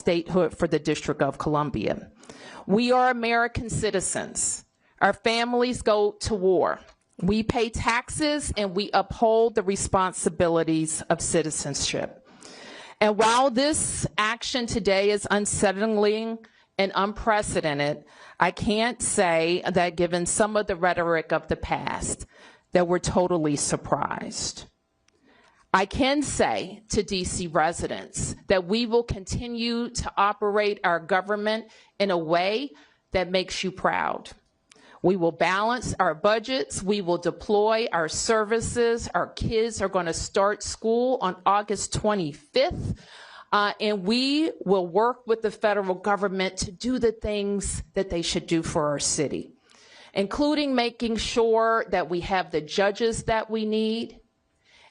statehood for the District of Columbia. We are American citizens. Our families go to war. We pay taxes and we uphold the responsibilities of citizenship. And while this action today is unsettling and unprecedented, I can't say that given some of the rhetoric of the past, that we're totally surprised. I can say to DC residents that we will continue to operate our government in a way that makes you proud. We will balance our budgets. We will deploy our services. Our kids are going to start school on August 25th. And we will work with the federal government to do the things that they should do for our city, including making sure that we have the judges that we need,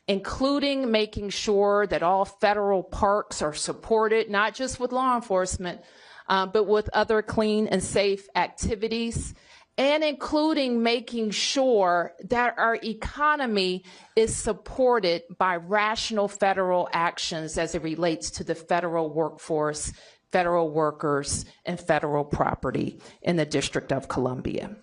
including making sure that all federal parks are supported, not just with law enforcement, but with other clean and safe activities, and including making sure that our economy is supported by rational federal actions as it relates to the federal workforce, federal workers, and federal property in the District of Columbia.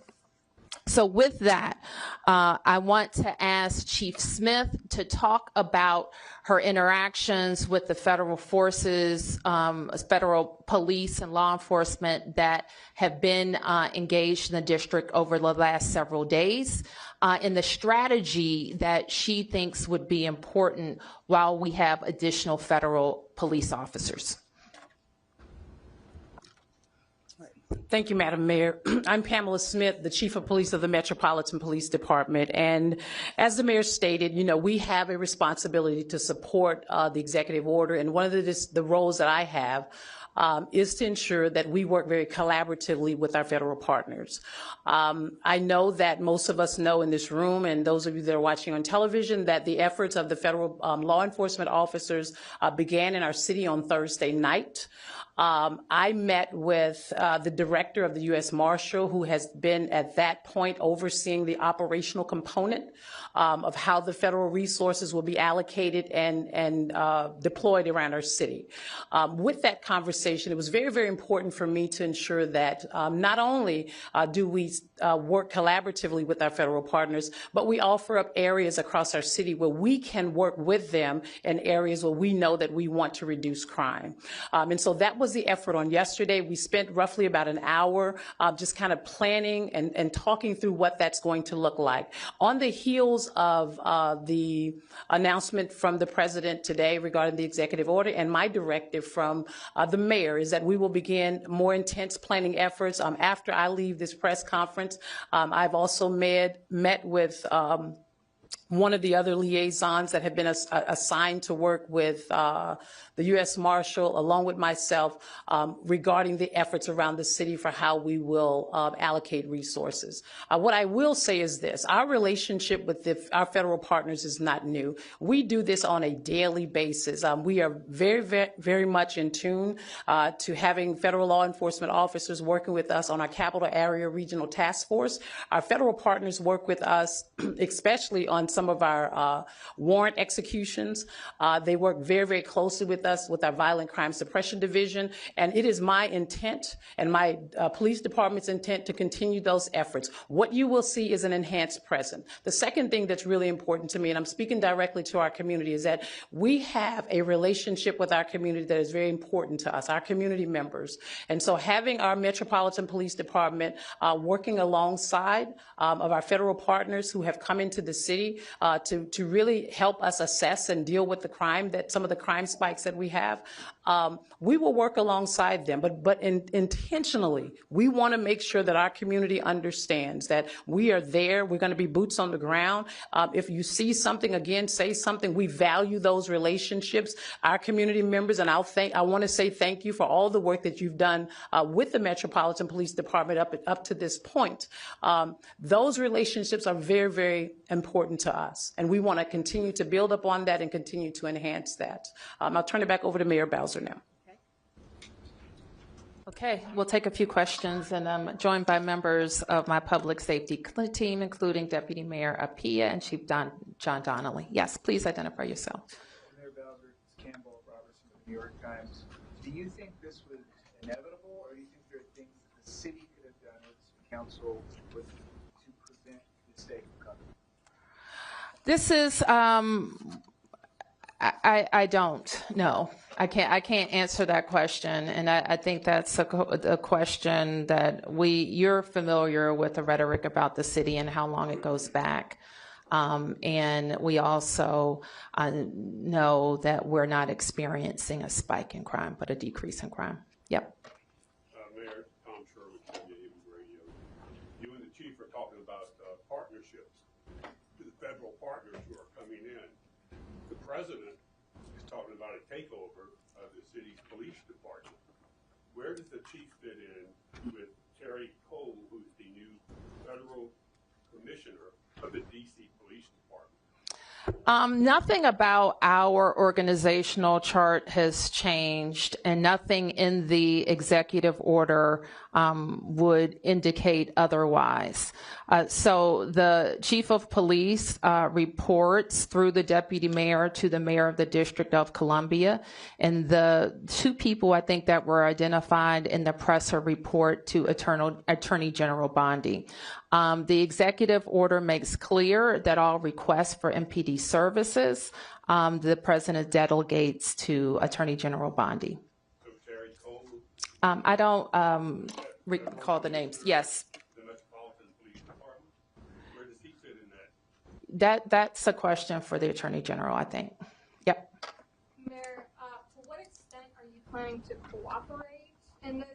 So with that, I want to ask Chief Smith to talk about her interactions with the federal forces, federal police and law enforcement that have been engaged in the district over the last several days, and the strategy that she thinks would be important while we have additional federal police officers. Thank you, Madam Mayor. I'm Pamela Smith, the Chief of Police of the Metropolitan Police Department. And as the Mayor stated, you know, we have a responsibility to support the executive order. And one of the roles that I have is to ensure that we work very collaboratively with our federal partners. I know that most of us know in this room, and those of you that are watching on television, that the efforts of the federal law enforcement officers began in our city on Thursday night. I met with the director of the U.S. Marshal, who has been at that point overseeing the operational component of how the federal resources will be allocated and deployed around our city. With that conversation, it was very, very important for me to ensure that not only do we work collaboratively with our federal partners, but we offer up areas across our city where we can work with them in areas where we know that we want to reduce crime. And so that was the effort on yesterday. We spent roughly about an hour just kind of planning and talking through what that's going to look like. On the heels of the announcement from the President today regarding the executive order and my directive from the Mayor is that we will begin more intense planning efforts after I leave this press conference. I've also met with one of the other liaisons that have been assigned to work with the U.S. Marshal, along with myself, regarding the efforts around the city for how we will allocate resources. What I will say is this: our relationship with our federal partners is not new. We do this on a daily basis. We are very, very, very much in tune to having federal law enforcement officers working with us on our Capital Area Regional Task Force. Our federal partners work with us, especially on some of our warrant executions. They work very, very closely with us with our Violent Crime Suppression Division, and it is my intent and my police department's intent to continue those efforts. What you will see is an enhanced presence. The second thing that's really important to me, and I'm speaking directly to our community, is that we have a relationship with our community that is very important to us, our community members. And so having our Metropolitan Police Department working alongside of our federal partners who have come into the city to really help us assess and deal with the crime, that some of the crime spikes that we have, we will work alongside them. But intentionally, we want to make sure that our community understands that we are there. We're going to be boots on the ground. If you see something, again, say something. We value those relationships. Our community members, and I want to say thank you for all the work that you've done with the Metropolitan Police Department up to this point. Those relationships are very, very important to us, and we want to continue to build upon that and continue to enhance that. I'll turn it back over to Mayor Bowser now. Okay, we'll take a few questions, and I'm joined by members of my public safety team, including Deputy Mayor Appiah and Chief John Donnelly. Yes, please identify yourself. Mayor Bowser, it's Campbell Robertson of the New York Times. Do you think this was inevitable, or do you think there are things that the city could have done or the city council to prevent this day from coming? This is, I don't know. I can't answer that question, and I think that's a question that you're familiar with the rhetoric about the city and how long it goes back. And we also know that we're not experiencing a spike in crime, but a decrease in crime. Yep. Mayor Tom Sherwood, WAVE Radio. You and the chief are talking about partnerships with federal partners who are coming in. The president is talking about a takeover of the city's police department. Where does the chief fit in with Terry Cole, who's the new federal commissioner of the DC Police Department? Nothing about our organizational chart has changed, and nothing in the executive order would indicate otherwise. So the chief of police reports through the deputy mayor to the mayor of the District of Columbia, and the two people I think that were identified in the presser report to Attorney General Bondi. The executive order makes clear that all requests for MPD services, the president delegates to Attorney General Bondi. So Terry Cole? I don't recall the names. Yes. The Metropolitan Police Department? Where does he fit in that? That's a question for the Attorney General, I think. Yep. Mayor, to what extent are you planning to cooperate in this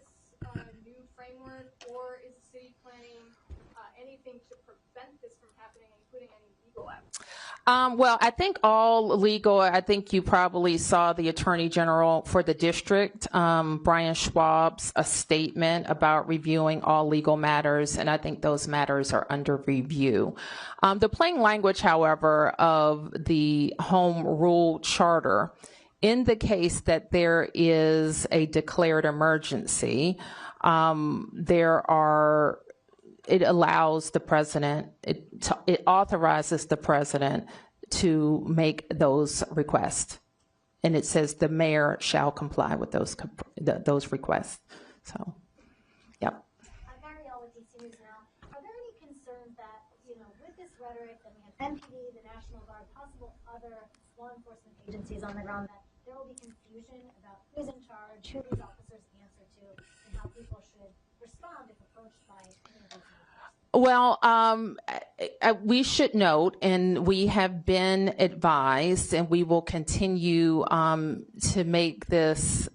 new framework, or is the city planning anything to prevent this from happening, including any legal action? Well, I think I think you probably saw the Attorney General for the district, Brian Schwab's, a statement about reviewing all legal matters, and I think those matters are under review. The plain language, however, of the Home Rule Charter indicates that there is a declared emergency. It allows the president, it authorizes the president to make those requests. And it says the mayor shall comply with those requests. So, yep. Marielle with DC News Now. Are there any concerns that, with this rhetoric that we have MPD, the National Guard, possible other law enforcement agencies on the ground, that there will be confusion about who's in charge, who these officers answer to, and how people should respond if approached by any of these? Well, we should note, and we have been advised, and we will continue to make this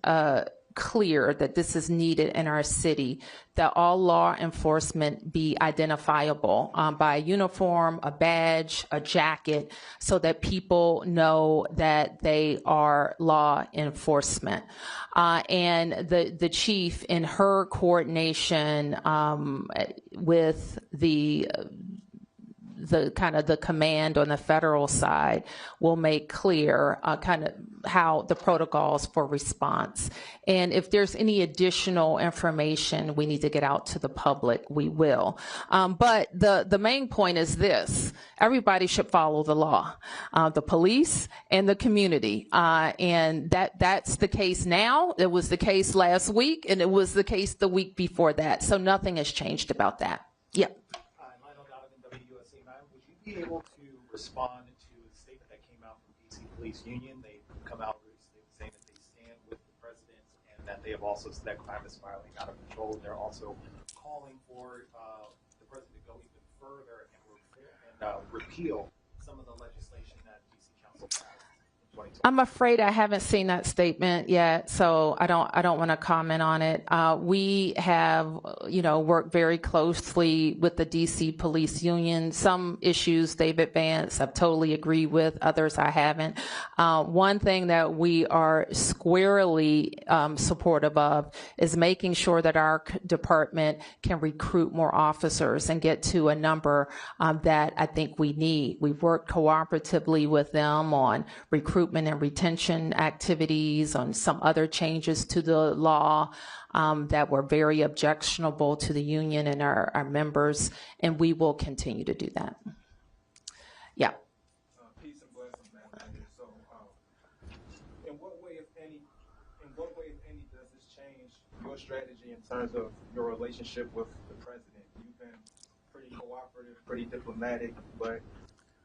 clear that this is needed in our city, that all law enforcement be identifiable by a uniform, a badge, a jacket, so that people know that they are law enforcement. And the chief, in her coordination with the kind of the command on the federal side, will make clear kind of how the protocols for response. And if there's any additional information we need to get out to the public, we will. But the main point is this: everybody should follow the law, the police and the community. And that's the case now. It was the case last week, and it was the case the week before that. So nothing has changed about that. Yep. Be able to respond to the statement that came out from DC Police Union. They've come out saying that they stand with the president and that they have also said that crime is spiraling out of control. They're also calling for the president to go even further and repeal some of the legislation that DC Council passed. I'm afraid I haven't seen that statement yet, so I don't want to comment on it. We have, worked very closely with the DC Police Union. Some issues they've advanced, I've totally agreed with. Others I haven't. One thing that we are squarely supportive of is making sure that our department can recruit more officers and get to a number that I think we need. We've worked cooperatively with them on recruitment and retention activities, on some other changes to the law that were very objectionable to the union and our members, and we will continue to do that. Yeah. Peace and blessings, man. So, in what way, if any, your strategy in terms of your relationship with the president? You've been pretty cooperative, pretty diplomatic, but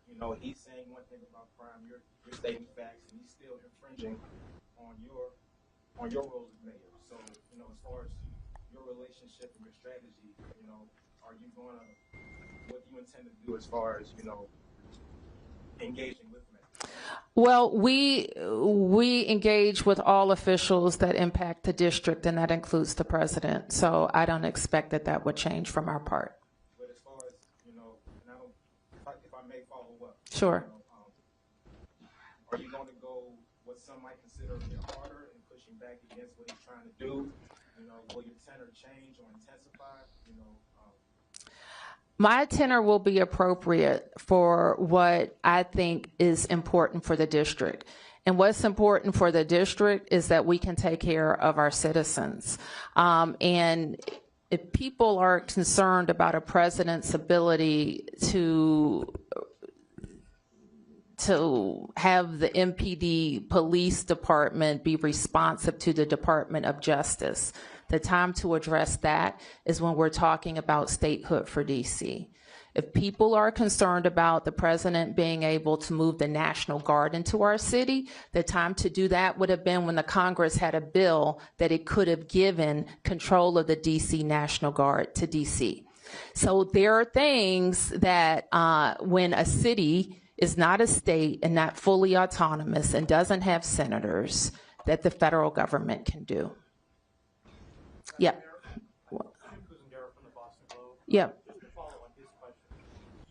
you know he's saying one thing about crime, you're stating facts, and he's still infringing on your role as mayor. So you know, as far as your relationship and your strategy, you know, are you going to, what do you intend to do as far as, you know, engaging with me? Well, we engage with all officials that impact the district, and that includes the president. So I don't expect that would change from our part. But as far as, you know, and I don't, if I may follow up. Sure. You know, are you going to go what some might consider a bit harder and pushing back against what he's trying to do? You know, will your tenor change or intensify? You know, my tenor will be appropriate for what I think is important for the district. And what's important for the district is that we can take care of our citizens. And if people are concerned about a president's ability to have the MPD police department be responsive to the Department of Justice, the time to address that is when we're talking about statehood for DC. If people are concerned about the president being able to move the National Guard into our city, the time to do that would have been when the Congress had a bill that it could have given control of the DC National Guard to DC. So there are things that when a city is not a state and not fully autonomous and doesn't have senators, that the federal government can do. Yep. Yep. Just to follow on his question,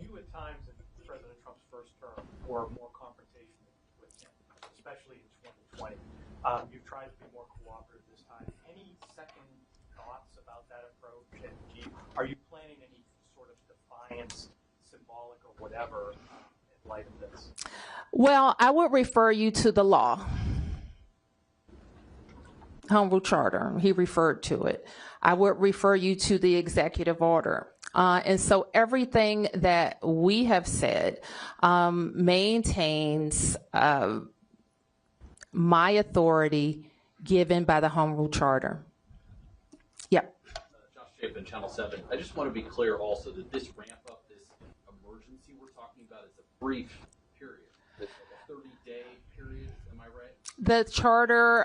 you at times in President Trump's first term were more confrontational with him, especially in 2020. You've tried to be more cooperative this time. Any second thoughts about that approach? And are you planning any sort of defiance, symbolic or whatever, in light of this? Well, I would refer you to the law. Home Rule Charter, he referred to it. I would refer you to the executive order. And so everything that we have said maintains my authority given by the Home Rule Charter. Yep. Josh Chapin, Channel 7. I just want to be clear also that this ramp up, this emergency we're talking about is a brief period. It's like a 30-day period. Am I right? The charter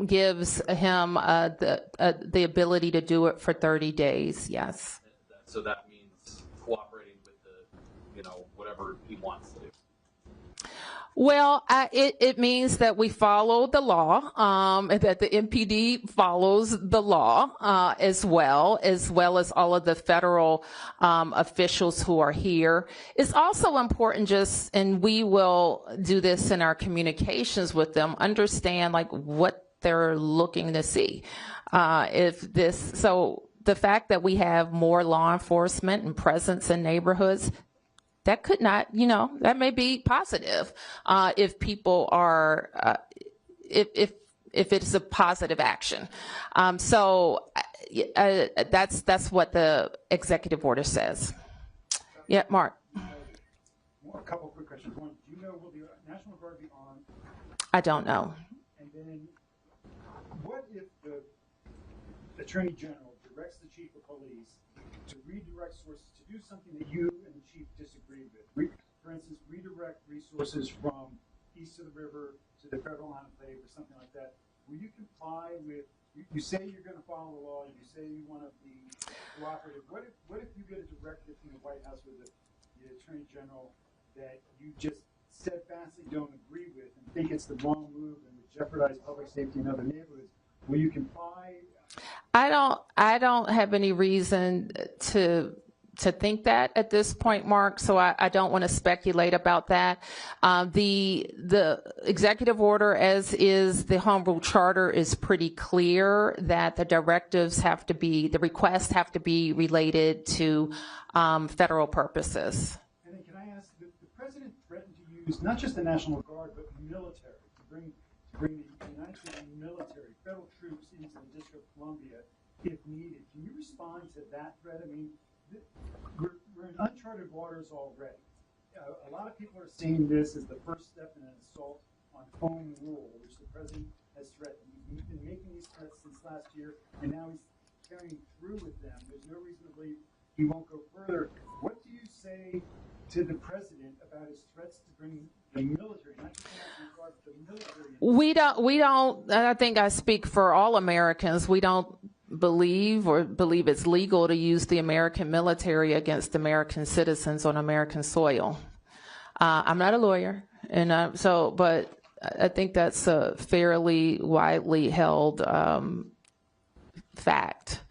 gives him the ability to do it for 30 days, yes. So that means cooperating with the, you know, whatever he wants to do. Well, it means that we follow the law, that the MPD follows the law as well as all of the federal officials who are here. It's also important and we will do this in our communications with them, understand like what they're looking to see. So the fact that we have more law enforcement and presence in neighborhoods, that could not, that may be positive if people are, if it's a positive action. So that's what the executive order says. Yeah, Mark. A couple quick questions. One, do you know, will the National Guard be armed? I don't know. And then, what if the Attorney General directs the Chief of Police to redirect sources to do something that you and the Chief disagreed with? For instance, redirect resources from east of the river to the federal enclave or something like that. Will you comply with, you say you're going to follow the law, you say you want to be cooperative. What if you get a directive from the White House with the Attorney General that you just steadfastly don't agree with and think it's the wrong move and would jeopardize public safety in other neighborhoods? Will you comply? I don't have any reason to think that at this point, Mark, so I don't want to speculate about that. The executive order, as is the Home Rule Charter, is pretty clear that the directives the requests have to be related to federal purposes. And then can I ask, the president threatened to use not just the National Guard, but the military, to bring the United States military, federal troops into the District of Columbia if needed. Can you respond to that threat? I mean, we're in uncharted waters already. A lot of people are seeing this as the first step in an assault on home rule, which the president has threatened. He's He's been making these threats since last year, and now he's carrying through with them. There's no reason to believe he won't go further. What do you say to the president about his threats to bring the military, not just the National Guard, but the military? We don't, I think I speak for all Americans, we don't believe it's legal to use the American military against American citizens on American soil. I'm not a lawyer, and but I think that's a fairly widely held fact.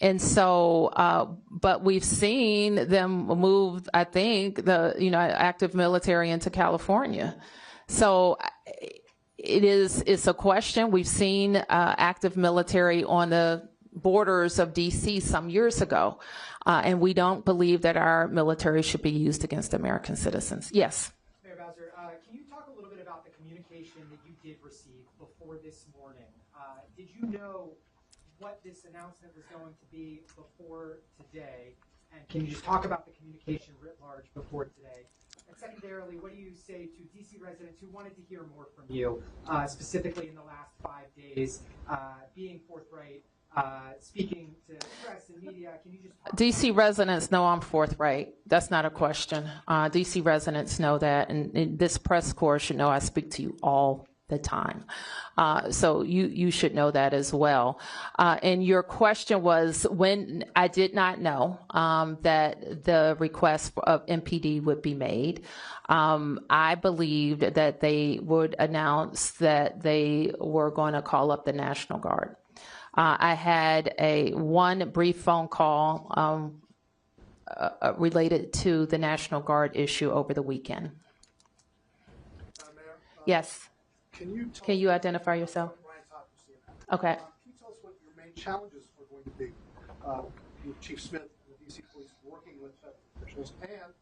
And so, but we've seen them move, I think, active military into California. So it's a question. We've seen active military on the borders of DC some years ago, and we don't believe that our military should be used against American citizens. Yes. Mayor Bowser, can you talk a little bit about the communication that you did receive before this morning? Did you know what this announcement was going to be before today? And can you just talk about the communication writ large before today? And secondarily, what do you say to DC residents who wanted to hear more from you, specifically in the last 5 days, being forthright, speaking to press and media? Can you just talk DC residents know I'm forthright. That's not a question. DC residents know that, and this press corps should know I speak to you all the time. So you should know that as well. And your question was, when I did not know that the request of MPD would be made. I believed that they would announce that they were going to call up the National Guard. I had one brief phone call related to the National Guard issue over the weekend. Mayor, yes. Can you identify yourself? Okay. Can you tell us what your main challenges are going to be with Chief Smith and the DC Police working with federal officials? And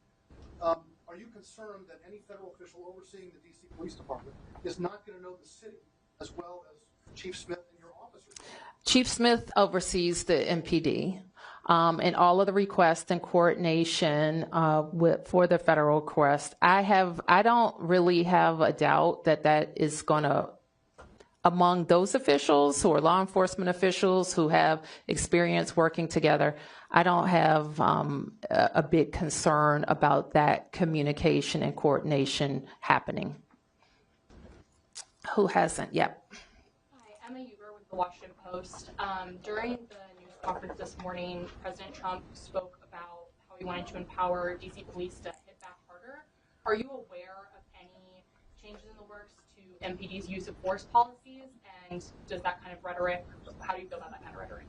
are you concerned that any federal official overseeing the DC Police Department is not going to know the city as well as Chief Smith and your officers? Chief Smith oversees the MPD. And all of the requests and coordination for the federal request. I don't really have a doubt that is going to, among those officials who are law enforcement officials who have experience working together, I don't have a big concern about that communication and coordination happening. Who hasn't? Yep. Hi, Emma Huber with the Washington Post. During the conference this morning, President Trump spoke about how he wanted to empower DC police to hit back harder. Are you aware of any changes in the works to MPD's use of force policies? And does that kind of rhetoric, how do you feel about that kind of rhetoric?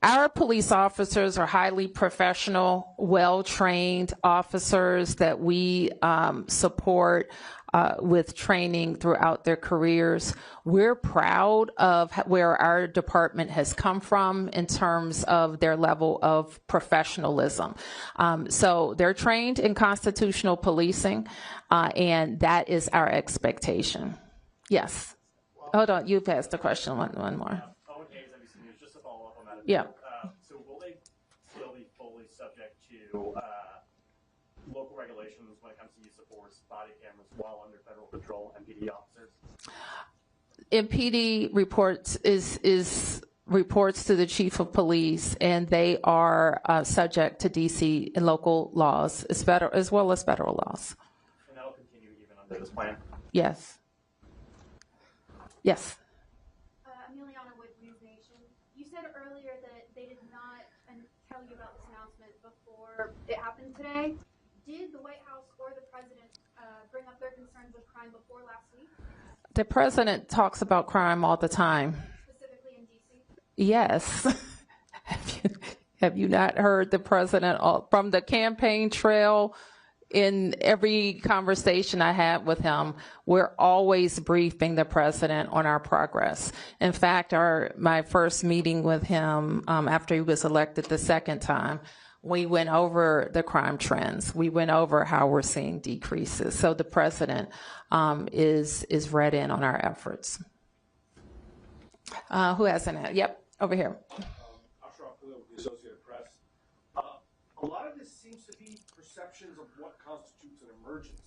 Our police officers are highly professional, well-trained officers that we support with training throughout their careers. We're proud of where our department has come from in terms of their level of professionalism. So they're trained in constitutional policing, and that is our expectation. Yes. Hold on, you've asked a question, one more. Owen Hayes, NBC News, just to follow up on that. Yeah. So will they still be fully subject to local regulations when it comes to use of force, body cameras, while under federal patrol, MPD officers? MPD reports to the chief of police, and they are subject to DC and local laws, as well as federal laws. And that will continue even under this plan? Yes. Yes. Emiliana with News Nation. You said earlier that they did not tell you about this announcement before it happened today. Did the White House or the president bring up their concerns with crime before last week? The president talks about crime all the time. Specifically in DC? Yes. Have you not heard the president from the campaign trail? In every conversation I had with him, we're always briefing the president on our progress. In fact, my first meeting with him after he was elected the second time, we went over the crime trends. We went over how we're seeing decreases. So the president is read in on our efforts. Who hasn't? Yep, over here. Associated Press. A lot of this seems to be perceptions of what constitutes an emergency.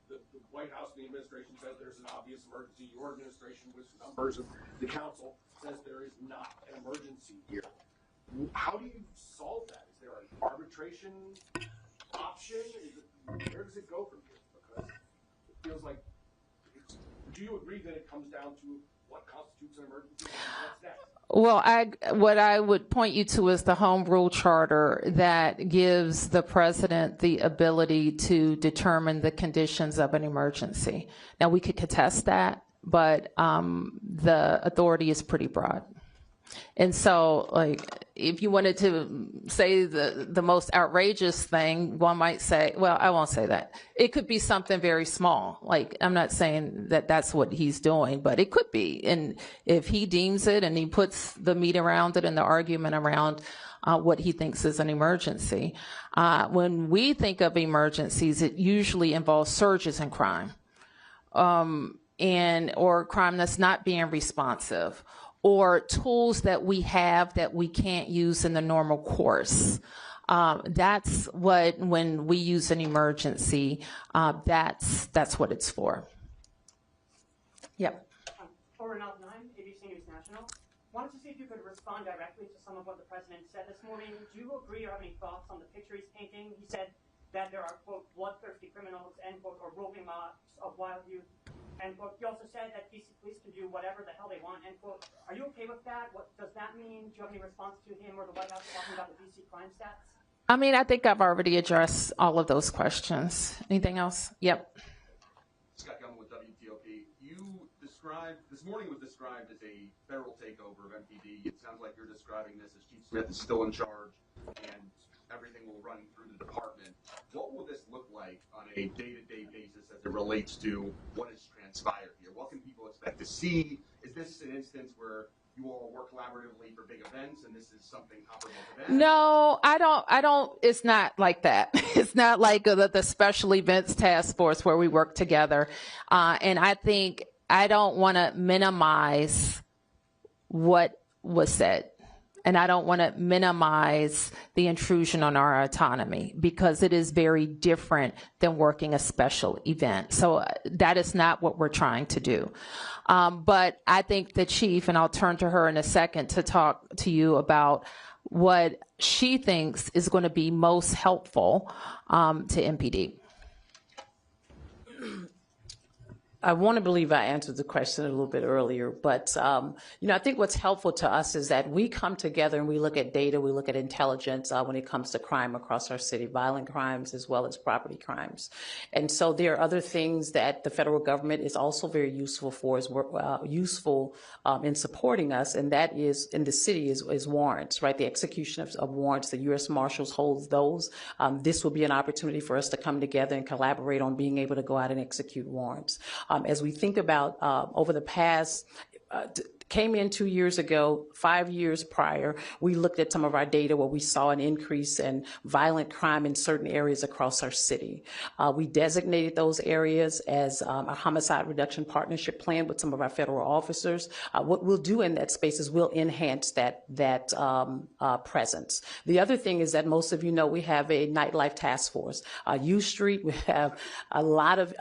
The White House and the administration says there's an obvious emergency. Your administration with numbers, and the council says there is not an emergency here. How do you solve that? Is there an arbitration option? Where does it go from here? Because it feels like, do you agree that it comes down to what constitutes an emergency and what's next? Well, what I would point you to is the Home Rule Charter that gives the president the ability to determine the conditions of an emergency. Now, we could contest that, but the authority is pretty broad. And so, like, if you wanted to say the most outrageous thing, one might say, well, I won't say that. It could be something very small. Like, I'm not saying that that's what he's doing, but it could be. And if he deems it and he puts the meat around it and the argument around what he thinks is an emergency. When we think of emergencies, it usually involves surges in crime, or crime that's not being responsive, or tools that we have that we can't use in the normal course. That's what, when we use an emergency, that's what it's for. Yep. Over and out 9, ABC News National. Wanted to see if you could respond directly to some of what the president said this morning. Do you agree or have any thoughts on the picture he's painting? He said that there are, quote, bloodthirsty criminals, end quote, or roving mobs of wild youth. And he also said that DC police can do whatever the hell they want, end quote. Are you okay with that? What does that mean? Do you have any response to him or the White House talking about the DC crime stats? I mean, I think I've already addressed all of those questions. Anything else? Yep. Scott Gilman with WTOP. You described, this morning was described as a federal takeover of MPD. It sounds like you're describing this as Chief Smith is still in charge and everything will run through the department. What will this look like on a day-to-day basis as it relates to what has transpired here? What can people expect to see? Is this an instance where you all work collaboratively for big events and this is something comparable to that? No, I don't, it's not like that. It's not like the special events task force where we work together. And I think I don't want to minimize what was said. And I don't want to minimize the intrusion on our autonomy because it is very different than working a special event. So that is not what we're trying to do. But I think the chief, and I'll turn to her in a second to talk to you about what she thinks is going to be most helpful to MPD. I want to believe I answered the question a little bit earlier, but I think what's helpful to us is that we come together and we look at data, we look at intelligence when it comes to crime across our city, violent crimes as well as property crimes. And so there are other things that the federal government is also very useful for, in supporting us, and that is in the city is warrants, right? The execution of warrants, the U.S. Marshals holds those. This will be an opportunity for us to come together and collaborate on being able to go out and execute warrants. As we think about over the past, came in 2 years ago, 5 years prior, we looked at some of our data where we saw an increase in violent crime in certain areas across our city. We designated those areas as a homicide reduction partnership plan with some of our federal officers. What we'll do in that space is we'll enhance that presence. The other thing is that most of you know we have a nightlife task force. U Street, we have a lot of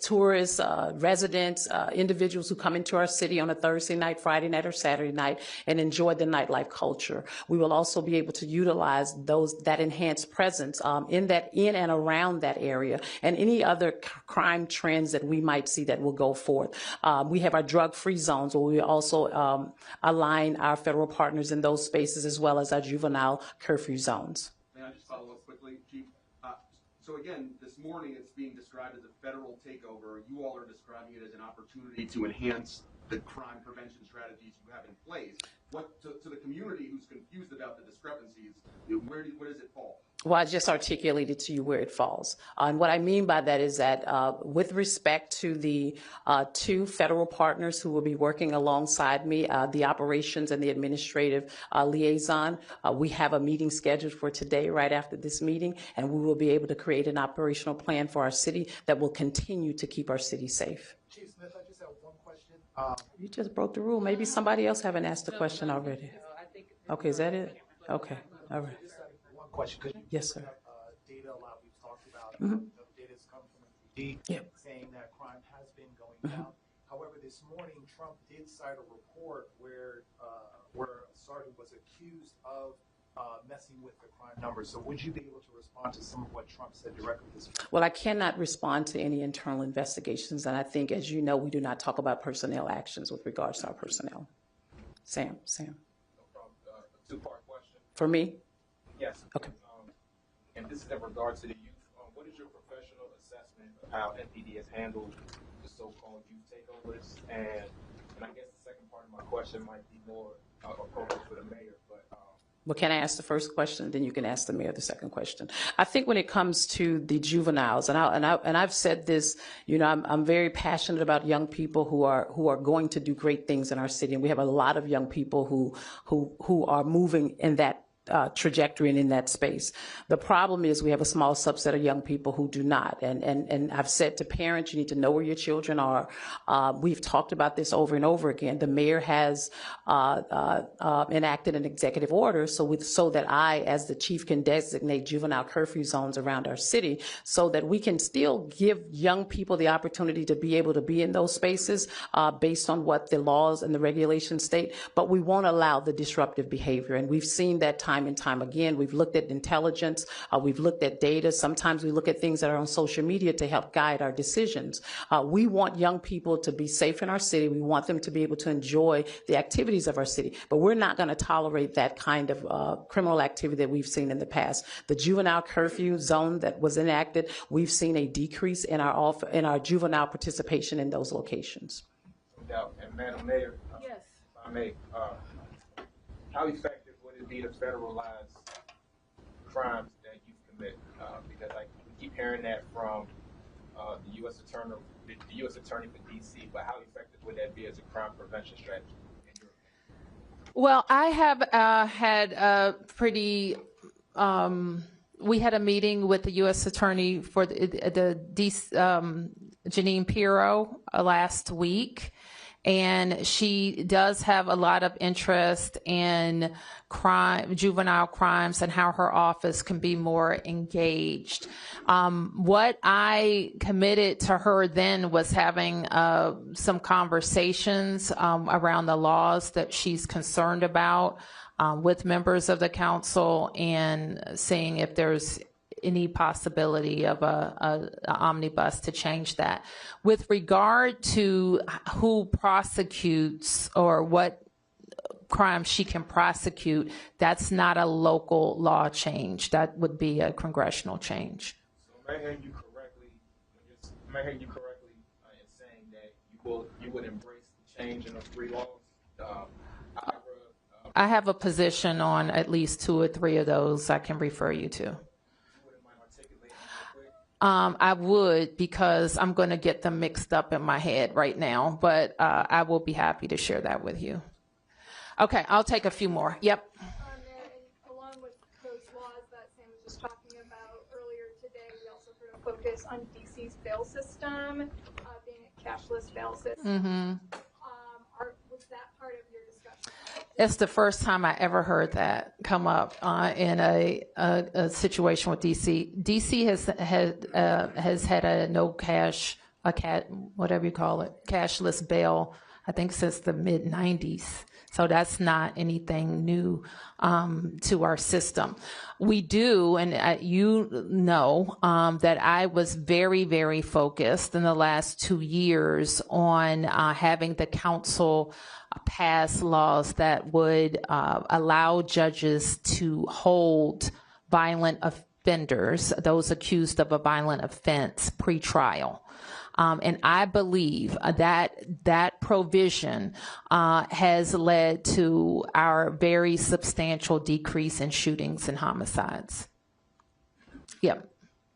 tourists, residents, individuals who come into our city on a Thursday night, Friday night, or Saturday night and enjoy the nightlife culture. We will also be able to utilize that enhanced presence in and around that area and any other crime trends that we might see that will go forth. We have our drug-free zones where we also align our federal partners in those spaces as well as our juvenile curfew zones. May I just follow up quickly, Chief? So again, this morning it's being described as a federal takeover. You all are describing it as an opportunity to enhance the crime prevention strategies you have in place. What to the community who's confused about the discrepancies, where does it fall? Well, I just articulated to you where it falls. And what I mean by that is that with respect to the two federal partners who will be working alongside me, the operations and the administrative liaison, we have a meeting scheduled for today right after this meeting, and we will be able to create an operational plan for our city that will continue to keep our city safe. Chief Smith, I just have one question. You just broke the rule. Maybe somebody else haven't asked the question already. Okay, is that it? Okay, all right. Question. Yes, sir. Data a lot we've talked about. Mm-hmm. Data is FPD, saying that crime has been going down. However, this morning, Trump did cite a report where a sergeant was accused of messing with the crime numbers. So would you be able to respond to some of what Trump said directly this morning? Well, I cannot respond to any internal investigations, and I think, as you know, we do not talk about personnel actions with regards to our personnel. Sam. Two-part question. For me? Yes. Okay. And this is in regards to the youth. What is your professional assessment of how NPD has handled the so-called youth takeovers? And I guess the second part of my question might be more appropriate for the mayor, but. Well, can I ask the first question? Then you can ask the mayor the second question. I think when it comes to the juveniles, and I've said this, you know, I'm very passionate about young people who are going to do great things in our city, and we have a lot of young people who are moving in that trajectory and in that space. The problem is we have a small subset of young people who do not. And I've said to parents, you need to know where your children are. We've talked about this over and over again. The mayor has enacted an executive order so that I, as the chief, can designate juvenile curfew zones around our city so that we can still give young people the opportunity to be able to be in those spaces based on what the laws and the regulations state, but we won't allow the disruptive behavior. And we've seen that time and time again. We've looked at intelligence, we've looked at data. Sometimes we look at things that are on social media to help guide our decisions. We want young people to be safe in our city. We want them to be able to enjoy the activities of our city, but we're not going to tolerate that kind of criminal activity that we've seen in the past. The juvenile curfew zone that was enacted, we've seen a decrease in our juvenile participation in those locations. No doubt. And Madam Mayor, yes. If I may, how effective would it be to federalize crimes that you commit? Because I keep hearing that from the U.S. Attorney for D.C., but how effective would that be as a crime prevention strategy? Well, I have had a pretty, we had a meeting with the U.S. Attorney for the Janine Pirro last week, and she does have a lot of interest in juvenile crimes and how her office can be more engaged. What I committed to her then was having some conversations around the laws that she's concerned about with members of the council and seeing if there's any possibility of a omnibus to change that. With regard to who prosecutes or what crime she can prosecute, that's not a local law change. That would be a congressional change. So am I hearing you correctly? In saying that you would embrace the change in those three laws? I have a position on at least 2 or 3 of those I can refer you to. I would, because I'm going to get them mixed up in my head right now, but I will be happy to share that with you. Okay, I'll take a few more. Yep. Along with those laws that Sam was just talking about earlier today, we also heard a focus on DC's bail system, being a cashless bail system. Mm-hmm. Was that part of your discussion? It's the first time I ever heard that come up in a situation with DC. DC has had a no cash, whatever you call it, cashless bail, I think since the mid-90s. So that's not anything new to our system. We do, and you know, that I was very, very focused in the last 2 years on having the council pass laws that would allow judges to hold violent offenders, those accused of a violent offense, pre-trial. And I believe that provision has led to our very substantial decrease in shootings and homicides. Yep.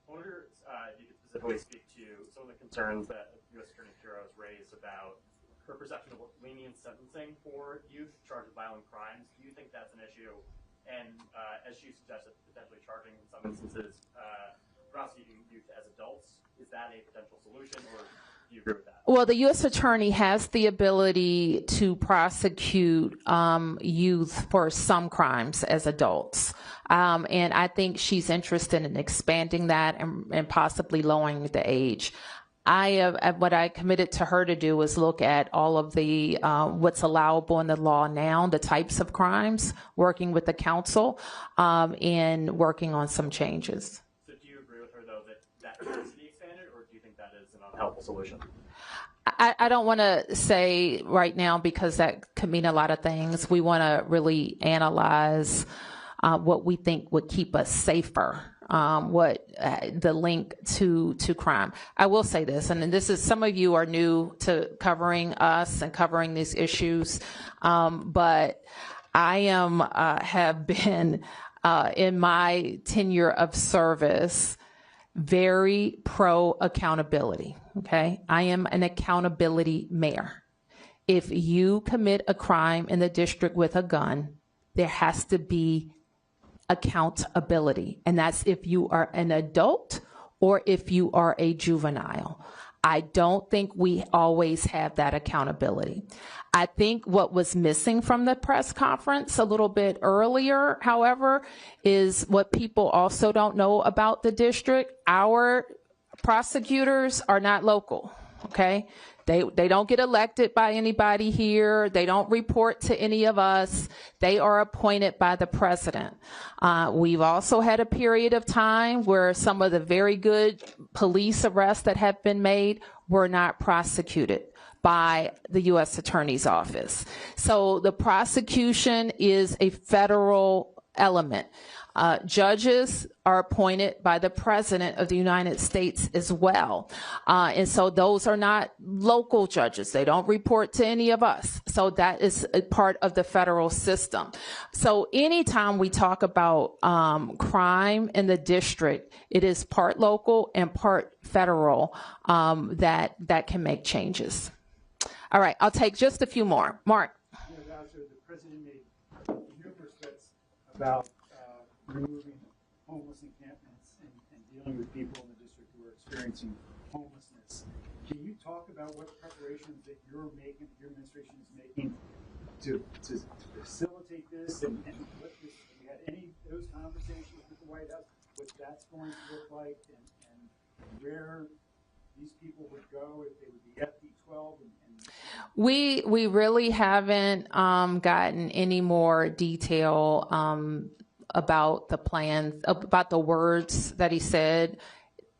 I wonder if you could specifically speak to some of the concerns that U.S. Attorney Pirro has raised about her perception of lenient sentencing for youth charged with violent crimes. Do you think that's an issue? And as she suggested, potentially charging in some instances prosecuting youth as adults, is that a potential solution? Or Do you agree with that? Well, the U.S. Attorney has the ability to prosecute youth for some crimes as adults. And I think she's interested in expanding that and possibly lowering the age. What I committed to her to do is look at all of the what's allowable in the law now, the types of crimes, working with the council, and working on some changes. So do you agree with her, though, that has to be expanded, or do you think that is an unhelpful solution? I don't want to say right now because that could mean a lot of things. We want to really analyze what we think would keep us safer, what the link to crime. I will say this, and this is, some of you are new to covering us and covering these issues, but I have been in my tenure of service very pro accountability. Okay, I am an accountability mayor. If you commit a crime in the district with a gun, there has to be accountability. And that's if you are an adult or if you are a juvenile. I don't think we always have that accountability. I think what was missing from the press conference a little bit earlier, however, is what people also don't know about the district. Our prosecutors are not local, okay? They don't get elected by anybody here. They don't report to any of us. They are appointed by the president. We've also had a period of time where some of the very good police arrests that have been made were not prosecuted by the U.S. Attorney's Office. So the prosecution is a federal element. Judges are appointed by the President of the United States as well. And so those are not local judges. They don't report to any of us. So that is a part of the federal system. So anytime we talk about crime in the district, it is part local and part federal that can make changes. All right, I'll take just a few more. Mark. The President made numerous threats about removing homeless encampments and dealing with people in the district who are experiencing homelessness. Can you talk about what preparations that you're making, your administration is making to facilitate this and what this, have you had any of those conversations with the White House, what that's going to look like and where these people would go if they would be FD12 We really haven't gotten any more detail about the plans, about the words that he said.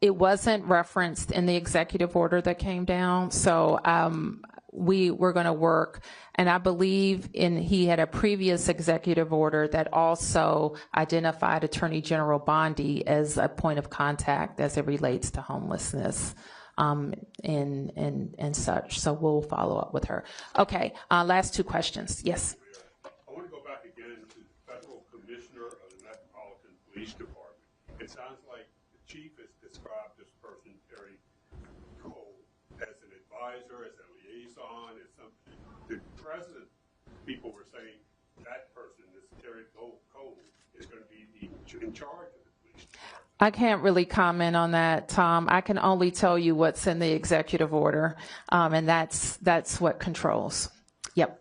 It wasn't referenced in the executive order that came down. So we're going to work, and I believe he had a previous executive order that also identified Attorney General Bondi as a point of contact as it relates to homelessness. And such. So we'll follow up with her. Okay, last two questions. Yes. I want to go back again to the Federal Commissioner of the Metropolitan Police Department. It sounds like the chief has described this person, Terry Cole, as an advisor, as a liaison, as something. The president, people were saying that person, this Terry Cole, is going to be in charge of the police department. I can't really comment on that, Tom. I can only tell you what's in the executive order, and that's what controls. Yep.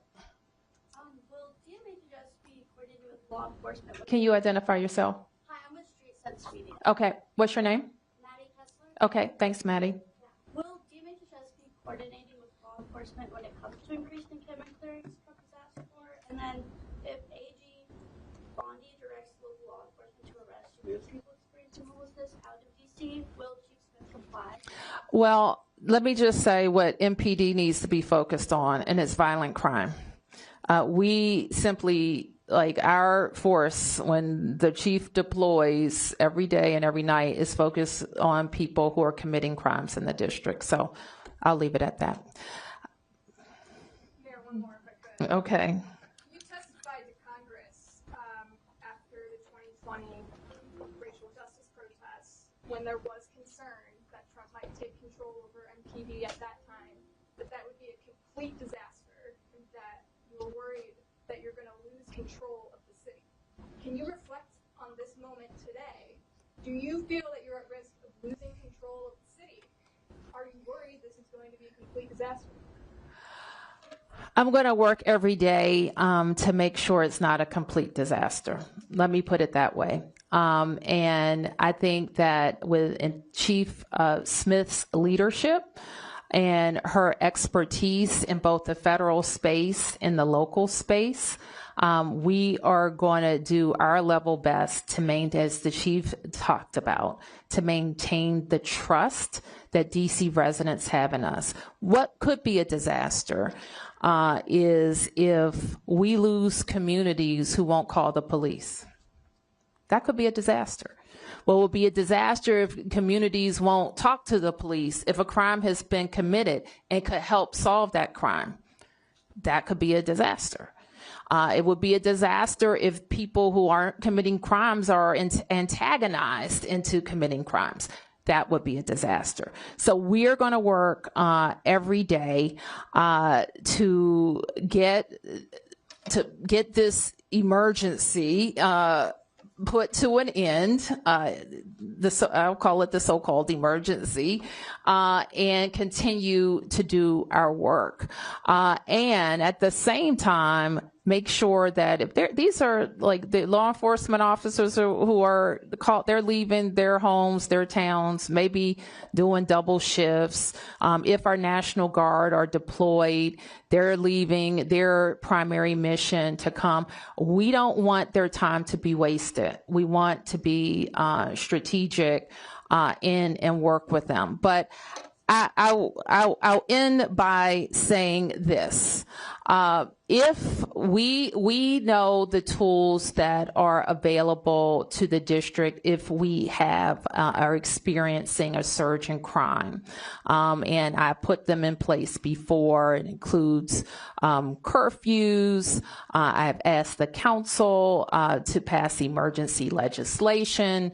Will DMHS be coordinated with law enforcement? Can you identify yourself? Hi, I'm with Street Sense Media. Okay. What's your name? Maddie Kessler. Okay. Thanks, Maddie. Yeah. Will DMHS be coordinating with law enforcement when it comes to increased encampment clearance Trump has asked for? And then if AG Bondi directs local law enforcement to arrest people homelessness out of DC, will Chief Smith comply? Well, let me just say what MPD needs to be focused on, and it's violent crime. We simply, like our force, when the chief deploys every day and every night, is focused on people who are committing crimes in the district. So I'll leave it at that. Mayor, one more if I could. Okay. You testified to Congress after the 2020 racial justice protests when there was concern that Trump might take control over MPD at that time, that would be a complete disaster, and that you were worried that you're going to lose control of the city. Can you reflect on this moment today? Do you feel that you're at risk of losing control of the city are you worried this is going to be a complete disaster? I'm going to work every day to make sure it's not a complete disaster. Let me put it that way. And I think that with Chief Smith's leadership and her expertise in both the federal space and the local space, we are going to do our level best to maintain, as the chief talked about, to maintain the trust that DC residents have in us. What could be a disaster is if we lose communities who won't call the police. That could be a disaster. Well, it will be a disaster if communities won't talk to the police if a crime has been committed and could help solve that crime. That could be a disaster. It would be a disaster if people who aren't committing crimes are antagonized into committing crimes. That would be a disaster. So we're going to work every day to get this emergency put to an end. I'll call it the so-called emergency, and continue to do our work. And at the same time, make sure that if these are like the law enforcement officers who are called, they're leaving their homes, their towns, maybe doing double shifts. If our National Guard are deployed, they're leaving their primary mission to come. We don't want their time to be wasted. We want to be strategic and work with them. But I'll end by saying this. If we know the tools that are available to the district if we are experiencing a surge in crime, and I put them in place before. It includes curfews. I've asked the council to pass emergency legislation.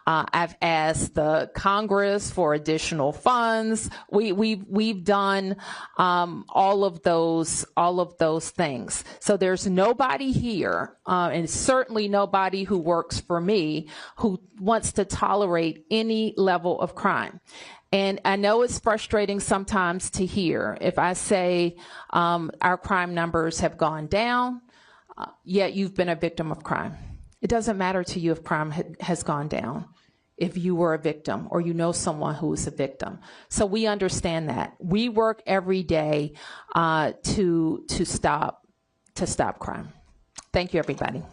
I've asked the Congress for additional funds. We've done all of those things. So there's nobody here, and certainly nobody who works for me, who wants to tolerate any level of crime. And I know it's frustrating sometimes to hear if I say our crime numbers have gone down, yet you've been a victim of crime. It doesn't matter to you if crime has gone down, if you were a victim or you know someone who is a victim. So we understand that. We work every day to stop crime. Thank you, everybody.